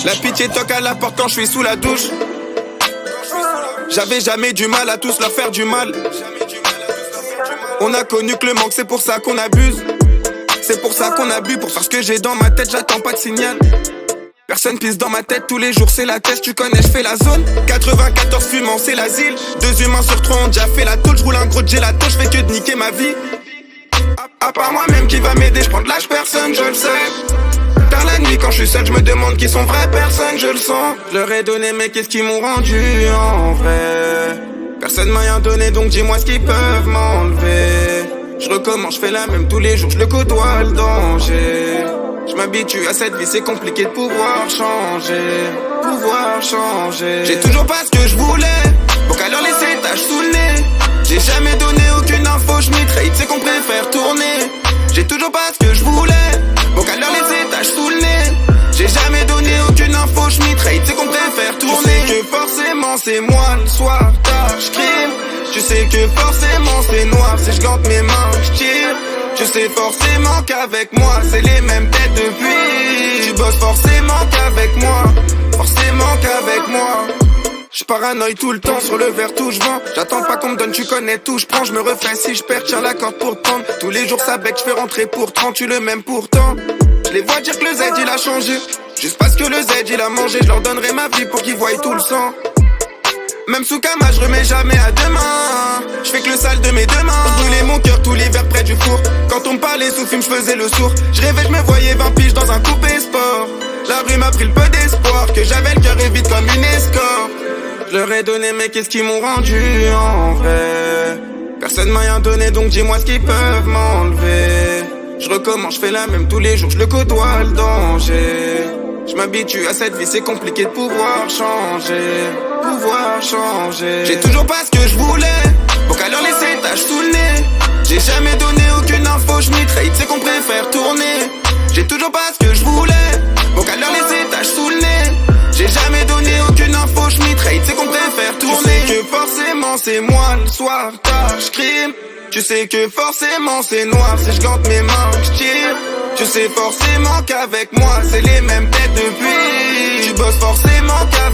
La pitié toque à la porte quand je suis sous la douche. J'avais jamais du mal à tous leur faire du mal. On a connu que le manque, c'est pour ça qu'on abuse. C'est pour ça qu'on a bu, pour faire ce que j'ai dans ma tête, j'attends pas de signal. Personne pisse dans ma tête, tous les jours c'est la test, tu connais, je fais la zone. 94 fumants, c'est l'asile. 2 humains sur 3 ont déjà fait la tôle, j'roule un gros gelato, j'fais que de niquer ma vie. À part moi-même qui va m'aider, j'prends de l'âge, personne, je le sais. Tard la nuit quand je suis seul, je me demande qui sont vraies personnes, je le sens. Je leur ai donné mais qu'est-ce qu'ils m'ont rendu en vrai. Personne m'a rien donné donc dis-moi ce qu'ils peuvent m'enlever. Je recommence, je fais la même tous les jours, je le côtoie le danger. Je m'habitue à cette vie, c'est compliqué de pouvoir changer. J'ai toujours pas ce que je voulais, donc alors laisser tâches sous le nez. J'ai jamais donné aucune info, je m'y c'est qu'on préfère tourner. J'ai toujours pas ce que je voulais, donc alors laisser tâches sous le nez. J'ai jamais donné aucune info, je m'y c'est qu'on préfère tourner. Tu sais que forcément c'est moi le soir tard, j'crime. Tu sais que forcément c'est noir, si je gante mes mains, j'tire. Tu sais forcément qu'avec moi c'est les mêmes têtes depuis. Tu bosses forcément qu'avec moi, forcément qu'avavec moi. J'paranoïe tout le temps sur le verre tout j'vends. J'attends pas qu'on me donne, tu connais tout, j'prends, j'me refais si j'perds, tiens la corde pour te prendre. Tous les jours ça bec, j'fais rentrer pour 30, tu le même pourtant. J'les vois dire que le Z il a changé, juste parce que le Z il a mangé. J'leur donnerai ma vie pour qu'ils voient tout le sang. Même sous Kama, je remets jamais à demain. Je fais que le sale de mes deux mains. Je brûlais mon cœur tout l'hiver près du four. Quand on me parlait sous film, je faisais le sourd. Je rêvais, je me voyais 20 piges dans un coupé sport. La rue m'a pris le peu d'espoir, que j'avais le cœur et vide comme une escorte. Je leur ai donné mais qu'est-ce qu'ils m'ont rendu en vrai. Personne m'a rien donné donc dis-moi ce qu'ils peuvent m'enlever. Je recommence, je fais la même tous les jours, je le côtoie le danger. Je m'habitue à cette vie, c'est compliqué de pouvoir changer. J'ai toujours pas ce que je voulais, donc alors laisser tâches sous le nez. J'ai jamais donné aucune info, je m'y c'est qu'on préfère tourner. J'ai toujours pas ce que je voulais, donc alors laisser tâches sous le nez. J'ai jamais donné aucune info, je m'y c'est qu'on préfère tourner. Tu sais que forcément c'est moi le soir tard, j'crime. Tu sais que forcément c'est noir, si je gante mes mains, j'tire. Tu sais forcément qu'avec moi c'est les mêmes têtes depuis. Tu bosses forcément qu'avec